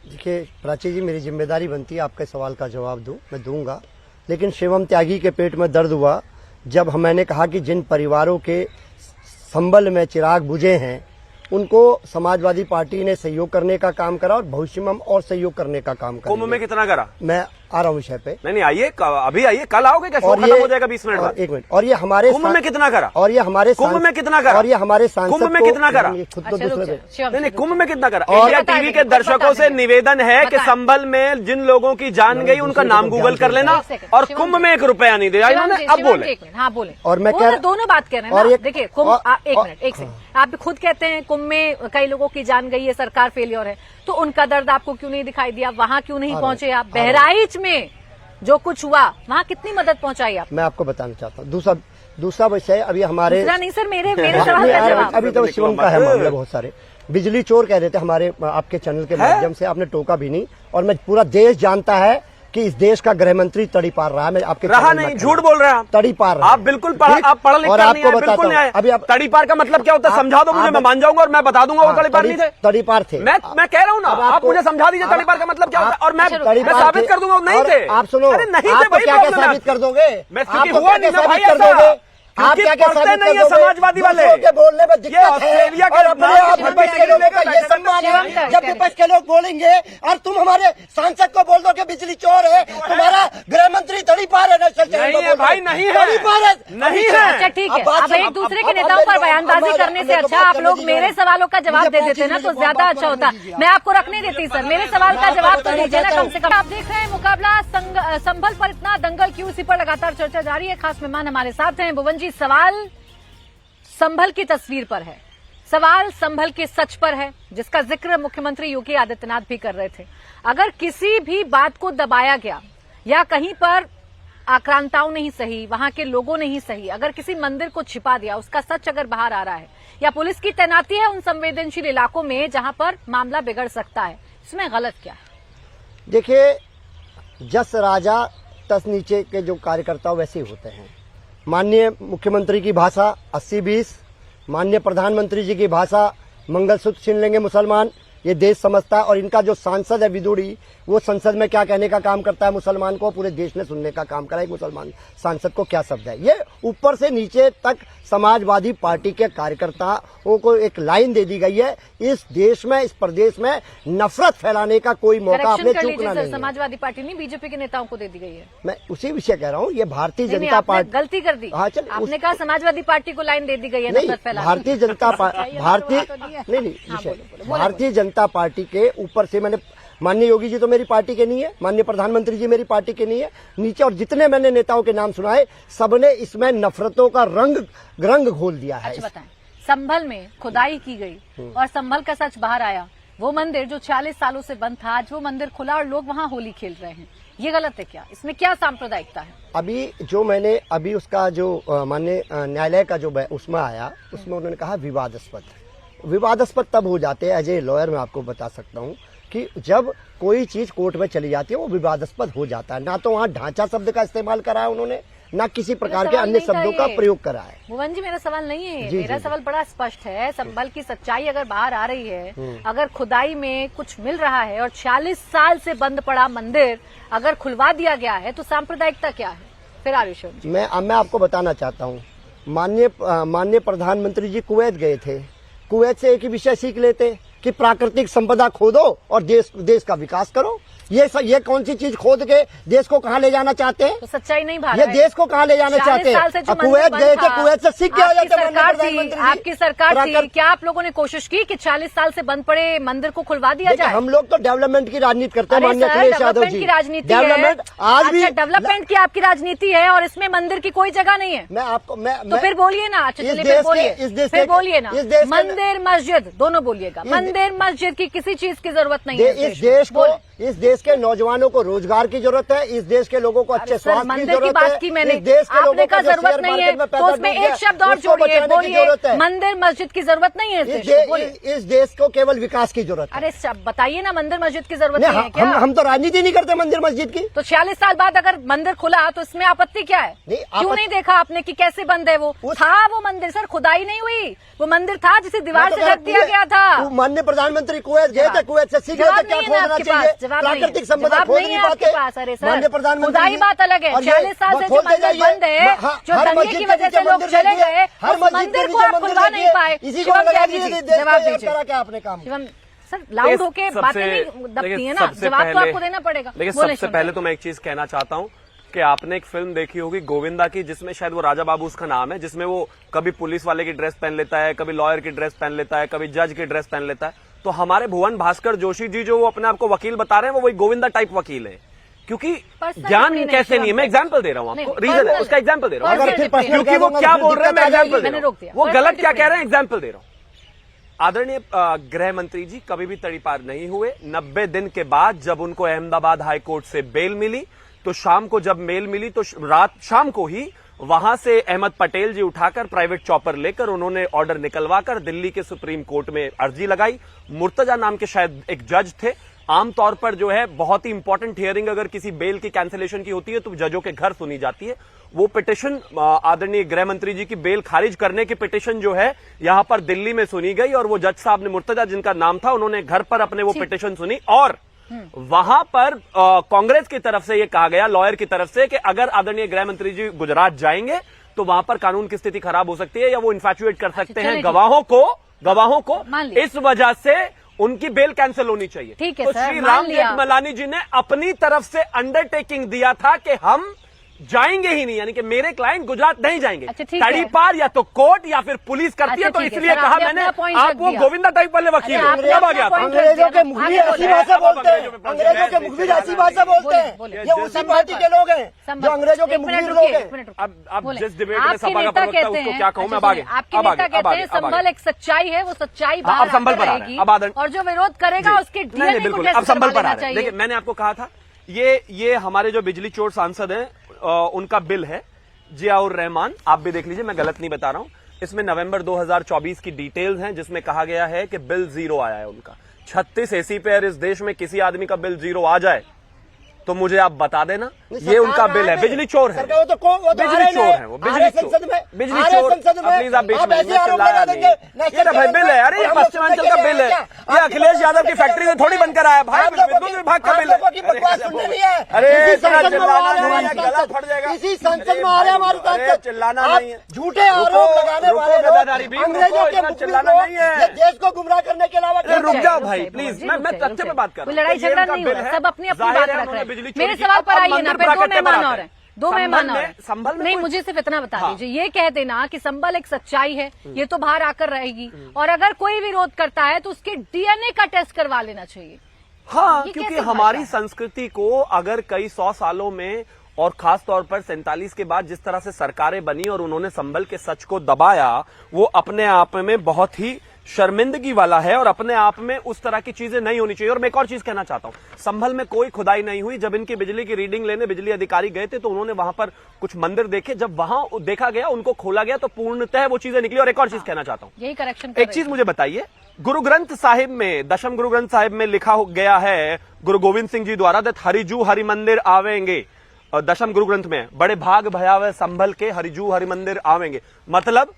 देखिए प्राची जी, मेरी जिम्मेदारी बनती है आपके सवाल का जवाब दूं, मैं दूंगा। लेकिन शिवम त्यागी के पेट में दर्द हुआ जब मैंने कहा कि जिन परिवारों के संबल में चिराग बुझे हैं उनको समाजवादी पार्टी ने सहयोग करने का काम करा और भविष्य में हम और सहयोग करने का काम करेंगे। कुंभ में कितना करा? मैं आ रहा हूँ विषय पे। नहीं आइए, अभी आइए, कल आओगे क्या? शो और खत्म हो जाएगा 20 मिनट बाद। एक मिनट। और ये हमारे कुंभ में कितना करा? और ये हमारे कुंभ में कितना करा? और ये हमारे सांसद कुंभ में को- कितना करा? ये खुद तो अच्छा, रुक दूसरे जाओ, शिवम, नहीं, कुंभ में कितना करा? और- इंडिया बता टीवी के देंगे, दर्शकों बता से देंगे। निवेदन है कि बताएं। संभल में जिन लोगों की जान गई उनका नाम गूगल कर लेना, एक सेकंड, और शिवम कुंभ जी। में 1 रुपया नहीं दिया शिवम इन्होंने। जी, अब शिवम बोले। जी, एक मिनट, हाँ बोले। और मैं वो कह- तो दोनों बात कह रहे हैं और ना। ये- देखिए कुंभ, और- एक और- मिनट, एक सेकंड, आप खुद कहते हैं कुंभ में कई लोगों की जान गई है, सरकार फेलियर है, तो उनका दर्द आपको क्यों नहीं दिखाई दिया? वहां क्यों नहीं पहुंचे आप? बहराइच में जो कुछ हुआ वहां कितनी मदद पहुंचाई आप? मैं आपको बताना चाहता हूँ। दूसरा विषय अभी हमारे दूसरा नहीं सर, मेरे सवाल का जवाब। अभी तो शिवम का है मामला बहुत सारे। बिजली चोर कह रहे थे हमारे आपके चैनल के माध्यम से, आपने टोका भी नहीं। और मैं पूरा देश जानता है कि इस देश का गृह मंत्री तड़ी पार रहा है। मैं आपके रहा चैनल में नहीं, कह झूठ रहा बोल रहे हैं आप। तड़ी पार रहा आप है। बिल्कुल ठीक? आप पढ़ लिख और कर नहीं आपको आए, बताता बिल्कुल नहीं हूं। आए। अभी आप तड़ी पार का मतलब क्या होता है? समझा दो मुझे, मैं मान जाऊंगा और मैं बता दूंगा वो तड़ी पार नहीं थे। तड़ी पार थे। मैं कह रहा हूँ ना, अब आप आपको- मुझे समझा दीजिए तड़ी पार का मतलब क्या होता है, और मैं तड़ी पार साबित थे। कर दूंगा वो नहीं और थे। आप सुनो, अरे नहीं थे, आपको वही क्या क्या प्रॉब्लम है। साबित कर दोगे? मैं आपको क्योंकि क्या हुआ क्या नहीं ना भाई साबित कर ऐसा। दोगे? आप क्योंकि क्या क्या पढ़ते साबित नहीं कर है दोगे? समाजवादी वाले। दूसरों के बोलने में दिक्कत ये है ऑस्ट्रेलिया के और अपने नाम आप की विपक्ष के लोगों का ये सम्मान है। शिवम जब विपक्ष के लोग बोलेंगे और तुम हमारे सांसद को बोल दो कि बिजली चोर है, तुम्हारा गृह मंत्री तड़ी पार है। नहीं है भाई, नहीं है, तड़ी पार है, नहीं अच्छा है। ठीक है, अब बात अब सुनो, एक दूसरे अब के नेताओं पर मेरे को- बयानबाजी अब करने से मेरे को अच्छा बात आप करने लोग दीजिए। मेरे सवालों का जवाब मुझे दे बात देते ना, तो कीजिए, ज्यादा बात अच्छा करने होता। दीजिए। मैं आपको रखने देती सर, मेरे सवाल का जवाब तो दीजिए ना कम से कम। आप देख रहे हैं मुकाबला संभल पर इतना दंगल क्यों, इसी पर लगातार चर्चा जारी है। खास मेहमान हमारे साथ हैं। भुवन जी, सवाल संभल की तस्वीर पर है, सवाल संभल के सच पर है, जिसका जिक्र मुख्यमंत्री योगी आदित्यनाथ भी कर रहे थे। अगर किसी भी बात को दबाया गया या कहीं पर आक्रांताओं ने ही सही, वहां के लोगों ने ही सही, अगर किसी मंदिर को छिपा दिया, उसका सच अगर बाहर आ रहा है, या पुलिस की तैनाती है उन संवेदनशील इलाकों में जहां पर मामला बिगड़ सकता है, इसमें गलत क्या है? देखिए, जस राजा तस नीचे के जो कार्यकर्ता वैसे ही होते हैं। माननीय मुख्यमंत्री की भाषा 80-20, माननीय प्रधानमंत्री जी की भाषा मंगलसूत्र छीन लेंगे मुसलमान, ये देश समझता है। और इनका जो सांसद है विदुड़ी, वो संसद में क्या कहने का काम करता है मुसलमान को, पूरे देश ने सुनने का काम करा। एक मुसलमान सांसद को क्या शब्द है, ये ऊपर से नीचे तक समाजवादी पार्टी के कार्यकर्ताओं को एक लाइन दे दी गई है। इस देश में, इस प्रदेश में नफरत फैलाने का कोई मौका करेक्शन आपने कर चूकना लीजिए सर, नहीं है। समाजवादी पार्टी नहीं, बीजेपी के नेताओं को दे दी गई है। मैं उसी विषय कह रहा हूँ, ये भारतीय नहीं, जनता आपने पार्टी गलती कर दी। हाँ, चल, आपने कहा समाजवादी पार्टी को लाइन दे दी गई है नहीं, नफरत फैलाने की। भारतीय जनता भारतीय जनता पार्टी के ऊपर से मैंने, माननीय योगी जी तो मेरी पार्टी के नहीं है, माननीय प्रधानमंत्री जी मेरी पार्टी के नहीं है, नीचे और जितने मैंने नेताओं के नाम सुनाए सबने इसमें नफरतों का रंग घोल दिया है। अच्छा बताएं, संभल में खुदाई की गई और संभल का सच बाहर आया, वो मंदिर जो 40 सालों से बंद था, आज वो मंदिर खुला और लोग वहां होली खेल रहे हैं, ये गलत है क्या? इसमें क्या सांप्रदायिकता है? अभी उसका जो माननीय न्यायालय का जो उसमें आया, उसमें उन्होंने कहा विवादास्पद तब हो जाते हैं। एज ए लॉयर मैं आपको बता सकता हूँ कि जब कोई चीज कोर्ट में चली जाती है वो विवादास्पद हो जाता है। ना तो वहाँ ढांचा शब्द का इस्तेमाल करा है उन्होंने, ना किसी प्रकार के अन्य शब्दों का प्रयोग करा है। भुवन जी, मेरा सवाल नहीं है, जी, मेरा जी, सवाल बड़ा स्पष्ट है। संभल की सच्चाई अगर बाहर आ रही है, अगर खुदाई में कुछ मिल रहा है और 40 साल से बंद पड़ा मंदिर अगर खुलवा दिया गया है, तो सांप्रदायिकता क्या है फिर? आयुष्मान जी, मैं आपको बताना चाहता हूँ, माननीय प्रधानमंत्री जी कुवैत गए थे, कुवैत से एक ही विषय सीख लेते कि प्राकृतिक संपदा खोदो और देश का विकास करो। ये कौन सी चीज खोद के देश को कहाँ ले जाना चाहते हैं? तो सच्चाई नहीं भाग ये देश को कहाँ ले जाना चाहते हैं? कुवैत गए थे, कुवैत से सीख के आ जाते। आपकी सरकार थी, क्या आप लोगों ने कोशिश की कि 40 साल से बंद पड़े मंदिर को खुलवा दिया जाए? हम लोग तो डेवलपमेंट की राजनीति करते हैं माननीय अखिलेश यादव जी। की राजनीति है, डेवलपमेंट आज भी डेवलपमेंट की आपकी राजनीति है और इसमें मंदिर की कोई जगह नहीं है। तो फिर बोलिए ना, फिर बोलिए ना, मंदिर मस्जिद दोनों बोलिएगा। मंदिर मस्जिद की किसी चीज की जरूरत नहीं है। इस देश के नौजवानों को रोजगार की जरूरत है, इस देश के लोगों को अच्छे स्वास्थ्य की मंदिर की जरूरत बात है, की मैंने, इस देश के लोगों का जरूरत नहीं है तो उसमें एक शब्द और जोड़िए, बोलिए मंदिर मस्जिद की जरूरत नहीं है इस देश को केवल विकास की जरूरत है। अरे बताइए ना, मंदिर मस्जिद की जरूरत नहीं है क्या? हम तो राजनीति नहीं करते मंदिर मस्जिद की। तो 46 साल बाद अगर मंदिर खुला तो इसमें आपत्ति क्या है? क्यों नहीं देखा आपने कि कैसे बंद है? वो था वो मंदिर, सर खुदाई नहीं हुई, वो मंदिर था जिसे दीवार से ढक दिया गया था। माननीय प्रधानमंत्री कुवैत गए थे, कुवैत से सीखे थे क्या खोदना चाहिए, प्राकृतिक संपदा खोद नहीं पाते। माननीय प्रधानमंत्री बात अलग है, 40 साल से जो मंदिर बंद है, जो दंगे की वजह से लोग चले गए, हर मंदिर को आप खुलवा नहीं पाए। जवाब दीजिए क्या आपने काम? सर लाउड होके बातें नहीं दबती है ना, जवाब तो आपको देना पड़ेगा। देखिए सबसे पहले तो मैं एक चीज कहना चाहता हूँ कि आपने एक फिल्म देखी होगी गोविंदा की, जिसमें शायद वो राजा बाबू उसका नाम है, जिसमें वो कभी पुलिस वाले की ड्रेस पहन लेता है, कभी लॉयर की ड्रेस पहन लेता है, कभी जज की ड्रेस पहन लेता है। तो हमारे भुवन भास्कर जोशी जी जो वो अपने आप को वकील बता रहे हैं, वो वही गोविंदा टाइप वकील है। क्योंकि ज्ञान कैसे नहीं है, मैं एग्जाम्पल दे रहा हूँ आपको, रीजन है उसका, एग्जाम्पल दे रहा हूँ क्योंकि वो क्या बोल रहे हैं मैं एग्जाम्पल दे रहा हूँ, वो गलत क्या कह रहे हैं एग्जाम्पल दे रहा हूँ। आदरणीय गृह मंत्री जी कभी भी तड़ीपार नहीं हुए। 90 दिन के बाद जब उनको अहमदाबाद हाईकोर्ट से बेल मिली, तो शाम को जब मेल मिली तो रात शाम को ही वहां से अहमद पटेल जी उठाकर प्राइवेट चॉपर लेकर उन्होंने ऑर्डर निकलवाकर दिल्ली के सुप्रीम कोर्ट में अर्जी लगाई। मुर्तजा नाम के शायद एक जज थे। आमतौर पर जो है बहुत ही इंपॉर्टेंट हियरिंग अगर किसी बेल की कैंसिलेशन की होती है तो जजों के घर सुनी जाती है। वो पिटिशन आदरणीय गृह मंत्री जी की बेल खारिज करने की पिटिशन जो है यहां पर दिल्ली में सुनी गई और वो जज साहब ने, मुर्तजा जिनका नाम था, उन्होंने घर पर अपने वो पिटिशन सुनी और वहां पर कांग्रेस की तरफ से ये कहा गया, लॉयर की तरफ से, कि अगर आदरणीय गृह मंत्री जी गुजरात जाएंगे तो वहां पर कानून की स्थिति खराब हो सकती है या वो इन्फैचुएट कर सकते हैं गवाहों को, इस वजह से उनकी बेल कैंसिल होनी चाहिए। तो श्री राम जेठमलानी जी ने अपनी तरफ से अंडरटेकिंग दिया था कि हम जाएंगे ही नहीं, यानी कि मेरे क्लाइंट गुजरात नहीं जाएंगे। तड़ीपार या तो कोर्ट या फिर पुलिस करती है, तो इसलिए कहा मैंने आप वो गोविंदा टाइप वाले वकील हो। कब आ गया था? अंग्रेजों के मुख भी ऐसी भाषा बोलते हैं, अंग्रेजों के मुख भी ऐसी भाषा बोलते हैं। ये उसी पार्टी के लोग हैं जो अंग्रेजों के मुख भी लोग हैं। अब जिस डिबेट में सभा का प्रवक्ता उसको क्या कहूं मैं, अब आगे संभल एक सच्चाई है, वो सच्चाई बाहर संभल पर आएगी और जो विरोध करेगा उसके बिल्कुल अब संभल पर आ रहा है। देखिए मैंने आपको कहा था ये हमारे जो बिजली चोर सांसद हैं उनका बिल है, जियाउर रहमान, आप भी देख लीजिए, मैं गलत नहीं बता रहा हूं। इसमें नवंबर 2024 की डिटेल्स हैं जिसमें कहा गया है कि बिल 0 आया है उनका। 36 एसी पे इस देश में किसी आदमी का बिल 0 आ जाए तो मुझे आप बता देना, ये उनका बिल है। बिजली चोर है, बिजली चोर है वो, बिजली चोर। प्लीज आप बीच में चिल्लाया नहीं, ये ना भाई बिल है, अरे ये पश्चिमांचल का बिल है, ये अखिलेश यादव की फैक्ट्री में थोड़ी बनकर आया भाई, विद्युत विभाग का बिल है। अरे चिल्लाना नहीं है, गला फट जाएगा। इसी संसद में आ रहे हमारे सांसद, चिल्लाना नहीं है, झूठे आरोप लगाने वाले अंग्रेजों के चिल्लाना नहीं है, देश को गुमराह करने के अलावा। रुक जाओ भाई प्लीज, मैं तथ्य पे बात कर रहा हूँ। लड़ाई झगड़ा नहीं हो रहा, सब अपनी अपनी बात रख रहे हैं। मेरे सवाल पर आइए ना, फिर दो मेहमान और हैं, दो मेहमान और हैं। नहीं, मुझे सिर्फ इतना बता दीजिए, ये कह देना कि संभल एक सच्चाई है, ये तो बाहर आकर रहेगी, और अगर कोई विरोध करता है तो उसके डीएनए का टेस्ट करवा लेना चाहिए। हाँ, क्योंकि हमारी संस्कृति को अगर कई 100 सालों में और खास तौर पर 47 के बाद जिस तरह से सरकारें बनी और उन्होंने संभल के सच को दबाया, वो अपने आप में बहुत ही शर्मिंदगी वाला है और अपने आप में उस तरह की चीजें नहीं होनी चाहिए। और मैं एक और चीज कहना चाहता हूं, संभल में कोई खुदाई नहीं हुई। जब इनकी बिजली की रीडिंग लेने बिजली अधिकारी गए थे तो उन्होंने वहां पर कुछ मंदिर देखे, जब वहां देखा गया, उनको खोला गया तो पूर्णतः वो चीजें निकली। और एक और चीज कहना चाहता हूं, यही करेक्शन, एक चीज मुझे बताइए, गुरु ग्रंथ साहिब में, दशम गुरु ग्रंथ साहिब में लिखा गया है गुरु गोविंद सिंह जी द्वारा, दैट हरिजू हरि मंदिर आवेंगे। दशम गुरु ग्रंथ में बड़े भाग भयावह संभल के हरिजू हरि मंदिर आवेंगे, मतलब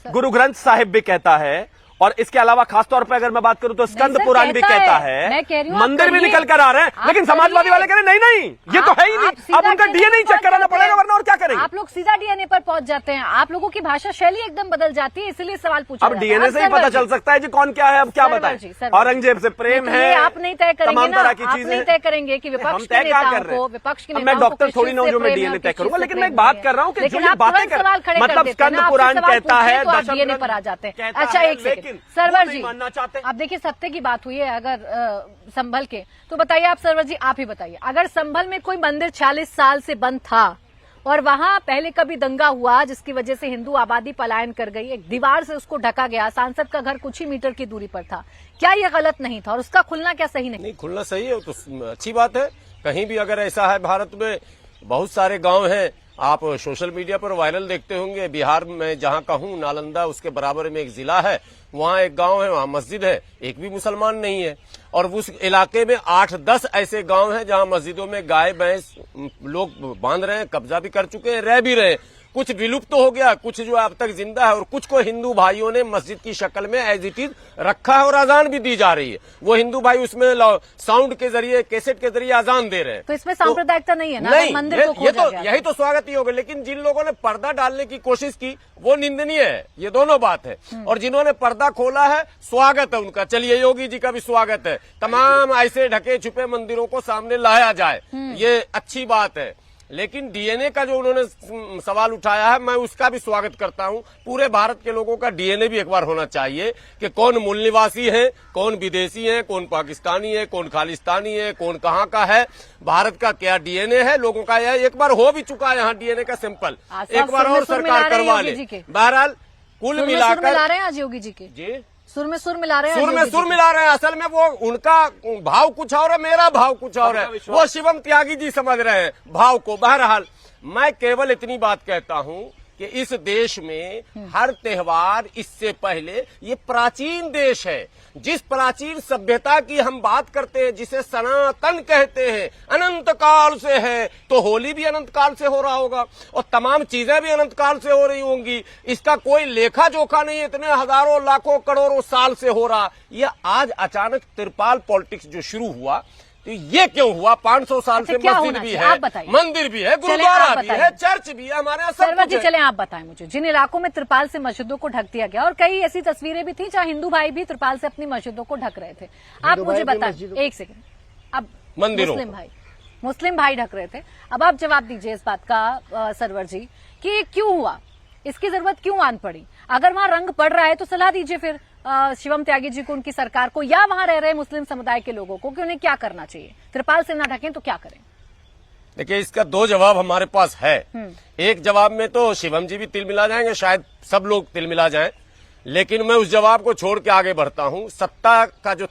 गुरु ग्रंथ साहिब भी कहता है और इसके अलावा खासतौर पर अगर मैं बात करूं तो स्कंद सर, पुराण भी कहता मैं है, कह रही हूं, आप मंदिर भी करिए। निकल कर आ रहे हैं, आप लेकिन समाजवादी वाले कह रहे हैं नहीं ये तो है ही नहीं, अब उनका डीएनए चेक कराना पड़ेगा वरना और क्या करेंगे। आप लोग सीधा डीएनए पर पहुंच जाते हैं, आप लोगों की भाषा शैली एकदम बदल जाती है, इसलिए सवाल पूछा अब डीएनए से ही पता चल सकता है जी कौन क्या है। अब क्या बताएं, औरंगजेब से प्रेम है, आप नहीं तय करेंगे तमाम ना, तरह की आप चीजें नहीं तय करेंगे कि विपक्ष हम के तय क्या नेताओं कर रहे को, हैं। विपक्ष के अब नेताओं मैं को डॉक्टर किस थोड़ी चीज ना हूं से जो मैं प्रेम है डीएनए और तय किस करूंगा, चीज से लेकिन मैं प्रेम बात नहीं कर रहा हूं कि लेकिन जो ये आप बातें तुरंत कर सवाल खड़े मतलब कर देते हैं स्कंद ना, आपसे पुराण सवाल कहता पूछे है, तो आप दशम डीएनए ग्रंथ पर आ जाते हैं। कहता अच्छा है, एक सेकंड लेकिन सरवर वो जी, नहीं मानना चाहते। आप देखिए सत्य की बात हुई है, अगर संभल के तो बताइए आप सरवर जी, आप ही बताइए, अगर संभल में कोई मंदिर 40 साल से बंद था और वहां पहले कभी दंगा हुआ जिसकी वजह से हिंदू आबादी पलायन कर गई, एक दीवार से उसको ढका गया, सांसद का घर कुछ ही मीटर की दूरी पर था, क्या यह गलत नहीं था और उसका खुलना क्या सही नहीं? खुलना सही है, तो अच्छी बात है। कहीं भी अगर ऐसा है, भारत में बहुत सारे गांव हैं, आप सोशल मीडिया पर वायरल देखते होंगे, बिहार में जहां कहूं नालंदा उसके बराबर में एक जिला है, वहां एक गांव है, वहां मस्जिद है, एक भी मुसलमान नहीं है। और उस इलाके में 8-10 ऐसे गांव हैं जहां मस्जिदों में गाय भैंस लोग बांध रहे हैं, कब्जा भी कर चुके हैं, रह भी रहे हैं। कुछ विलुप्त तो हो गया, कुछ जो अब तक जिंदा है, और कुछ को हिंदू भाइयों ने मस्जिद की शक्ल में एज इट इज रखा है और अजान भी दी जा रही है। वो हिंदू भाई उसमें साउंड के जरिए, कैसेट के जरिए अजान दे रहे हैं। तो इसमें सांप्रदायिकता नहीं है ना, नहीं, मंदिर को ये तो खोजा गया। यही तो स्वागत ही होगा। लेकिन जिन लोगों ने पर्दा डालने की कोशिश की वो निंदनीय है, ये दोनों बात है। और जिन्होंने पर्दा खोला है स्वागत है उनका। चलिए योगी जी का भी स्वागत है, तमाम ऐसे ढके छुपे मंदिरों को सामने लाया जाए, ये अच्छी बात है। लेकिन डीएनए का जो उन्होंने सवाल उठाया है, मैं उसका भी स्वागत करता हूं। पूरे भारत के लोगों का डीएनए भी एक बार होना चाहिए कि कौन मूल निवासी है, कौन विदेशी है, कौन पाकिस्तानी है, कौन खालिस्तानी है, कौन कहां का है, भारत का क्या डीएनए है लोगों का। यह एक बार हो भी चुका है यहाँ डीएनए का सैंपल, एक बार और सरकार करवा ले। बहरहाल कुल मिलाकर ला रहे हैं आज योगी जी के, जी सुर में सुर मिला रहे हैं, सुर में सुर मिला रहे हैं। असल में वो उनका भाव कुछ और है, मेरा भाव कुछ और है। वो शिवम त्यागी जी समझ रहे हैं भाव को। बहरहाल मैं केवल इतनी बात कहता हूं कि इस देश में हर त्योहार, इससे पहले ये प्राचीन देश है, जिस प्राचीन सभ्यता की हम बात करते हैं, जिसे सनातन कहते हैं, अनंत काल से है, तो होली भी अनंत काल से हो रहा होगा और तमाम चीजें भी अनंत काल से हो रही होंगी। इसका कोई लेखा जोखा नहीं है, इतने हजारों लाखों करोड़ों साल से हो रहा। यह आज अचानक त्रिपाल पॉलिटिक्स जो शुरू हुआ, तो ये क्यों हुआ? 500 साल से मस्जिद भी है, मंदिर भी है, गुरुद्वारा भी है, चर्च भी है, हमारे यहाँ सब कुछ है। चले आप बताएं मुझे, जिन इलाकों में त्रिपाल से मस्जिदों को ढक दिया गया और कई ऐसी तस्वीरें भी थी जहां हिंदू भाई भी त्रिपाल से अपनी मस्जिदों को ढक रहे थे, आप मुझे बताएं एक सेकंड। अब मुस्लिम भाई ढक रहे थे, अब आप जवाब दीजिए इस बात का सरवर जी कि क्यों हुआ, इसकी जरूरत क्यों आन पड़ी? अगर वहां रंग पड़ रहा है तो सलाह दीजिए फिर शिवम त्यागी जी को, उनकी सरकार को, या वहां रह रहे मुस्लिम समुदाय के लोगों को कि उन्हें क्या करना चाहिए। त्रिपाल से ना ढकें तो क्या करें? देखिए, इसका दो जवाब हमारे पास है। एक जवाब में तो शिवम जी भी तिल मिला जाएंगे, शायद सब लोग तिल मिला जाएं, लेकिन मैं उस जवाब को छोड़ के आगे बढ़ता हूं। सत्ता का जो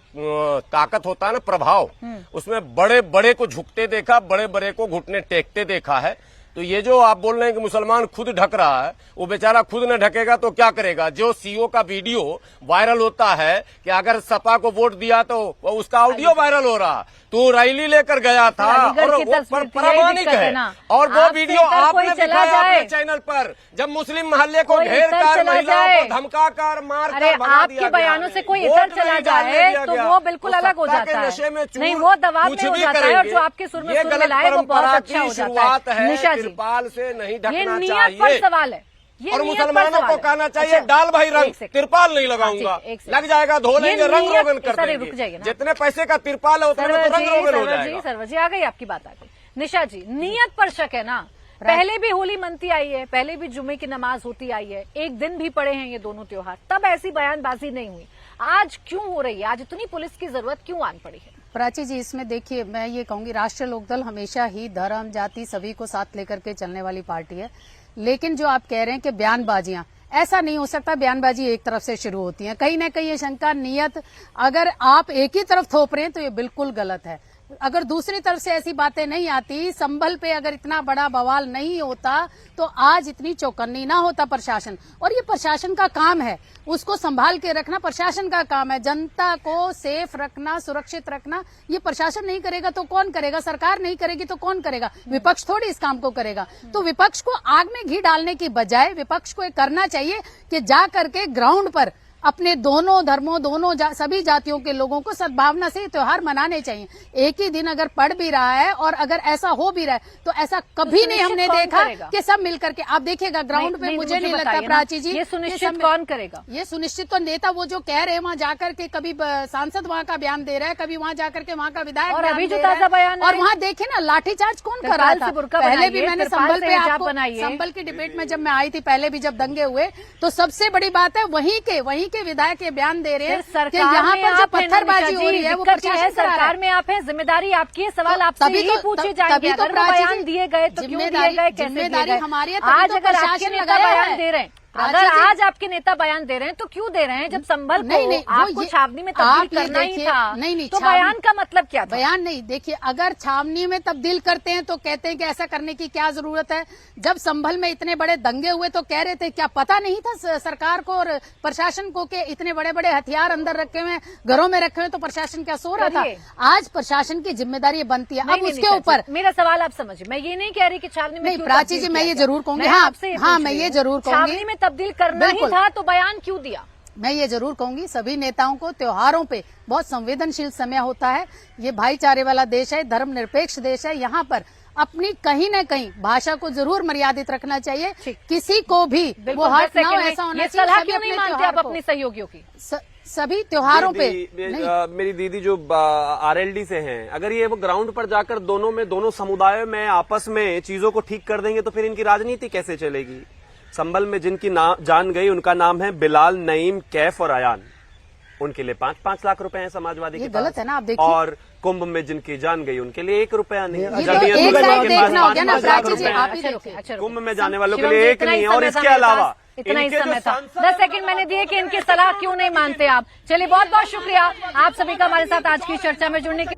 ताकत होता है ना, प्रभाव, उसमें बड़े बड़े को झुकते देखा, बड़े बड़े को घुटने टेकते देखा है। तो ये जो आप बोल रहे हैं कि मुसलमान खुद ढक रहा है, वो बेचारा खुद न ढकेगा तो क्या करेगा? जो सीओ का वीडियो वायरल होता है कि अगर सपा को वोट दिया तो उसका ऑडियो वायरल हो रहा, तो रैली लेकर गया था और वो प्रामाणिक है, और वो वीडियो आपने दिखाया अपने चैनल पर, जब मुस्लिम मोहल्ले को घेर कर, महिलाओं को धमका कर, मार कर भगा दिया। आपके बयानों से कोई इतर चला जाए तो वो बिल्कुल अलग हो जाता है, नशे में नहीं वो दबाव में हो जाता है, और जो आपके सुर में सुर मिलाए वो बहुत अच्छा हो जाता है। निशा जी, त्रिपाल से नहीं ये ढकना नियत पर चाहिए सवाल है, और मुसलमानों को कहना चाहिए डाल भाई रंग, तिरपाल नहीं लगाऊंगा, लग जाएगा, धो लेंगे, रंग रोगन कर देंगे। जितने पैसे का तिरपाल है उतने तो रंग रोगन हो जाएगा। सरवर जी आ गई आपकी बात, आ गई। निशा जी, नियत पर शक है ना? पहले भी होली मनती आई है, पहले भी जुम्मे की नमाज होती आई है, एक दिन भी पड़े हैं ये दोनों त्योहार, तब ऐसी बयानबाजी नहीं हुई। आज क्यों हो रही है? आज इतनी पुलिस की जरूरत क्यों आन पड़ी है? प्राची जी, इसमें देखिए, मैं ये कहूंगी, राष्ट्रीय लोकदल हमेशा ही धर्म जाति सभी को साथ लेकर के चलने वाली पार्टी है। लेकिन जो आप कह रहे हैं कि बयानबाजियां, ऐसा नहीं हो सकता। बयानबाजी एक तरफ से शुरू होती है, कहीं ना कहीं ये शंका, नियत, अगर आप एक ही तरफ थोप रहे हैं तो ये बिल्कुल गलत है। अगर दूसरी तरफ से ऐसी बातें नहीं आती, संभल पे अगर इतना बड़ा बवाल नहीं होता तो आज इतनी चौकन्नी ना होता प्रशासन। और ये प्रशासन का काम है, उसको संभाल के रखना प्रशासन का काम है। जनता को सेफ रखना, सुरक्षित रखना, ये प्रशासन नहीं करेगा तो कौन करेगा? सरकार नहीं करेगी तो कौन करेगा? विपक्ष थोड़ी इस काम को करेगा। तो विपक्ष को आग में घी डालने की बजाय विपक्ष को करना चाहिए कि जा करके ग्राउंड पर अपने दोनों धर्मों सभी जातियों के लोगों को सद्भावना से त्योहार मनाने चाहिए। एक ही दिन अगर पड़ भी रहा है और अगर ऐसा हो भी रहा है तो ऐसा कभी नहीं हमने देखा कि सब मिलकर के, आप देखिएगा ग्राउंड पे मुझे नहीं लगता प्राची जी ये सुनिश्चित कौन करेगा? ये सुनिश्चित तो नेता वो जो कह रहे हैं वहां जाकर के, कभी सांसद वहां का बयान दे रहा है, कभी वहां जाकर के वहां का विधायक और बयान अभी जो दे रहा है। ताजा बयान और वहां देखे ना लाठीचार्ज कौन कर रहा था। पहले भी मैंने संभल पे आपको, संभल की डिबेट में जब मैं आई थी पहले भी जब दंगे हुए तो सबसे बड़ी बात है वहीं के विधायक ये बयान दे रहे हैं कि यहाँ पर जो पत्थरबाजी हो रही है वो प्रशासन सरकार में आप है, जिम्मेदारी आपकी है, सवाल आपसे ही पूछे जाएंगे। अगर वो बयान दिए गए तो क्यों दिए गए, कैसे दिए गए? हमारी आज अगर आपके नेता बयान दे रहे हैं, अगर आज आपके नेता बयान दे रहे हैं तो क्यों दे रहे हैं जब संभल को आपको छावनी में तब्दील करना ही था? नहीं, तो बयान का मतलब क्या था? बयान नहीं, देखिए अगर छावनी में तब्दील करते हैं तो कहते हैं कि ऐसा करने की क्या जरूरत है। जब संभल में इतने बड़े दंगे हुए तो कह रहे थे, क्या पता नहीं था सरकार को और प्रशासन को कि इतने बड़े बड़े हथियार अंदर रखे हुए, घरों में रखे हुए, तो प्रशासन क्या सो रहा था? आज प्रशासन की जिम्मेदारी बनती है। अब उसके ऊपर मेरा सवाल आप समझिए, मैं ये नहीं कह रही कि छावनी में, प्राची जी मैं ये जरूर कहूंगी, हाँ मैं ये जरूर कहूंगी, छावनी में तब्दील करना ही था तो बयान क्यों दिया? मैं ये जरूर कहूंगी सभी नेताओं को त्योहारों पे बहुत संवेदनशील समय होता है। ये भाईचारे वाला देश है, धर्मनिरपेक्ष देश है, यहाँ पर अपनी कहीं न कहीं भाषा को जरूर मर्यादित रखना चाहिए। किसी को भी वो हर्ट ना हो, ऐसा होना चाहिए। सलाह क्यों नहीं मानते आप अपने सहयोगियों की? सभी त्योहारों पे मेरी दीदी जो आरएलडी से हैं, अगर ये वो ग्राउंड पर जाकर दोनों समुदायों में आपस में चीजों को ठीक कर देंगे तो फिर इनकी राजनीति कैसे चलेगी? संभल में जिनकी जान गई उनका नाम है बिलाल, नईम, कैफ और अयान। उनके लिए 5-5 लाख रुपए हैं समाजवादी के गलत है ना, आप देखिए। और कुंभ में जिनकी जान गई उनके लिए 1 रुपया नहीं। कुंभ में जाने वालों के लिए 1 नहीं है। और इसके अलावा इतना ही समय था, 10 सेकंड मैंने दिए कि इनकी सलाह क्यों नहीं मानते आप। चलिए बहुत बहुत शुक्रिया आप सभी का हमारे साथ आज की चर्चा में जुड़ने के